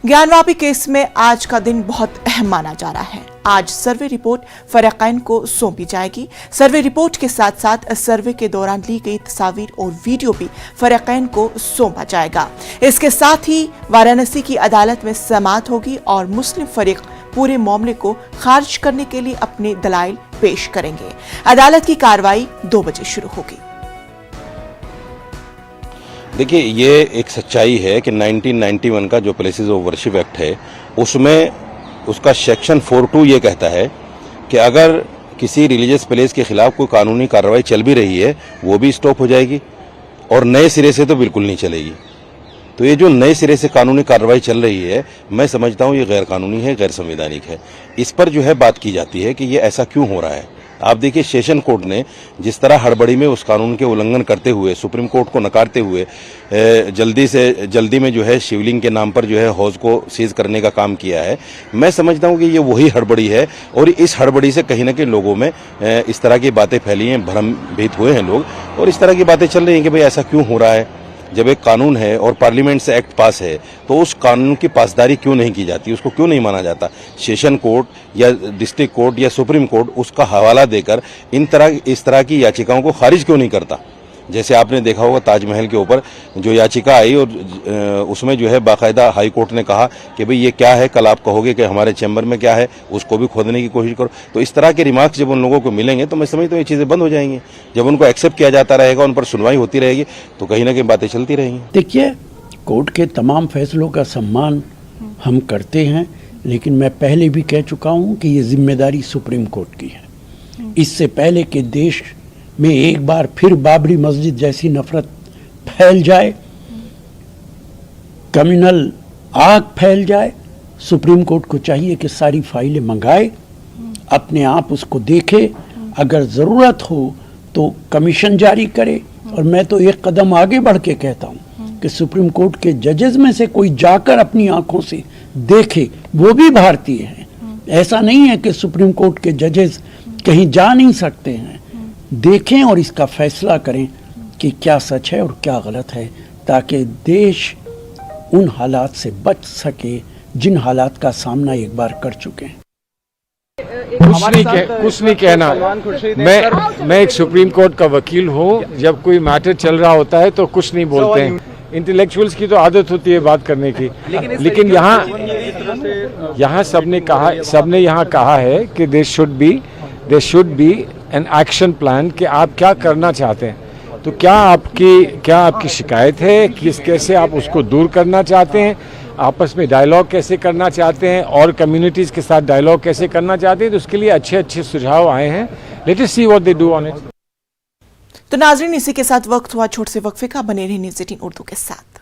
Gyanvapi case में आज का दिन बहुत अहम माना जा रहा है। आज सर्वे रिपोर्ट फरीकैन को सौंपी जाएगी। सर्वे रिपोर्ट के साथ साथ सर्वे के दौरान ली गई तस्वीर और वीडियो भी फरीकैन को सौंपा जाएगा। इसके साथ ही वाराणसी की अदालत में समाअत होगी और मुस्लिम फरीक पूरे मामले को खारिज करने के लिए अपने दलाइल पेश करेंगे। अदालत की कार्रवाई 2 बजे शुरू होगी। देखिए, ये एक सच्चाई है कि 1991 का जो प्लेसेस ऑफ वर्शिप एक्ट है उसमें उसका सेक्शन 42 ये कहता है कि अगर किसी रिलीजियस प्लेस के खिलाफ कोई कानूनी कार्रवाई चल भी रही है वो भी स्टॉप हो जाएगी और नए सिरे से तो बिल्कुल नहीं चलेगी। तो ये जो नए सिरे से कानूनी कार्रवाई चल रही है, मैं समझता हूँ ये गैर कानूनी है, गैर संवैधानिक है। इस पर जो है बात की जाती है कि ये ऐसा क्यों हो रहा है। आप देखिए, सेशन कोर्ट ने जिस तरह हड़बड़ी में उस कानून के उल्लंघन करते हुए, सुप्रीम कोर्ट को नकारते हुए जल्दी में जो है शिवलिंग के नाम पर जो है हौज को सीज करने का काम किया है, मैं समझता हूं कि ये वही हड़बड़ी है और इस हड़बड़ी से कहीं ना कहीं लोगों में इस तरह की बातें फैली हैं, भ्रमित हुए हैं लोग और इस तरह की बातें चल रही हैं कि भाई ऐसा क्यों हो रहा है। जब एक कानून है और पार्लियामेंट से एक्ट पास है तो उस कानून की पासदारी क्यों नहीं की जाती, उसको क्यों नहीं माना जाता। सेशन कोर्ट या डिस्ट्रिक्ट कोर्ट या सुप्रीम कोर्ट उसका हवाला देकर इस तरह की याचिकाओं को खारिज क्यों नहीं करता। जैसे आपने देखा होगा ताजमहल के ऊपर जो याचिका आई और उसमें जो है बाकायदा हाई कोर्ट ने कहा कि भाई ये क्या है, कल आप कहोगे कि हमारे चैम्बर में क्या है, उसको भी खोदने की कोशिश करो। तो इस तरह के रिमार्क्स जब उन लोगों को मिलेंगे तो मैं समझता हूँ ये चीज़ें बंद हो जाएंगी। जब उनको एक्सेप्ट किया जाता रहेगा, उन पर सुनवाई होती रहेगी तो कहीं ना कहीं बातें चलती रहेंगी। देखिए, कोर्ट के तमाम फैसलों का सम्मान हम करते हैं, लेकिन मैं पहले भी कह चुका हूँ कि ये जिम्मेदारी सुप्रीम कोर्ट की है। इससे पहले कि देश में एक बार फिर बाबरी मस्जिद जैसी नफरत फैल जाए, कम्युनल आग फैल जाए, सुप्रीम कोर्ट को चाहिए कि सारी फाइलें मंगाए, अपने आप उसको देखे, अगर ज़रूरत हो तो कमीशन जारी करे। और मैं तो एक कदम आगे बढ़ के कहता हूँ कि सुप्रीम कोर्ट के जजेस में से कोई जाकर अपनी आंखों से देखे, वो भी भारतीय हैं। ऐसा नहीं है कि सुप्रीम कोर्ट के जजेस कहीं जा नहीं सकते हैं। देखें और इसका फैसला करें कि क्या सच है और क्या गलत है, ताकि देश उन हालात से बच सके जिन हालात का सामना एक बार कर चुके हैं। कुछ नहीं कहना। मैं एक सुप्रीम कोर्ट का वकील हूँ। जब कोई मैटर चल रहा होता है तो कुछ नहीं बोलते हैं। इंटेलेक्चुअल्स की तो आदत होती है बात करने की, लेकिन यहाँ सबने यहाँ कहा है कि there should be an action plan कि आप क्या करना चाहते हैं। तो क्या आपकी शिकायत है, कैसे आप उसको दूर करना चाहते हैं, आपस में डायलॉग कैसे करना चाहते हैं और कम्युनिटीज़ के साथ डायलॉग कैसे करना चाहते हैं। तो उसके लिए अच्छे सुझाव आए हैं। Let us see what they do on it. तो नाज़रीन, इसी के साथ वक्त हुआ छोटे से वक्फे का। बने रहिए न्यूज़ 18 उर्दू के साथ।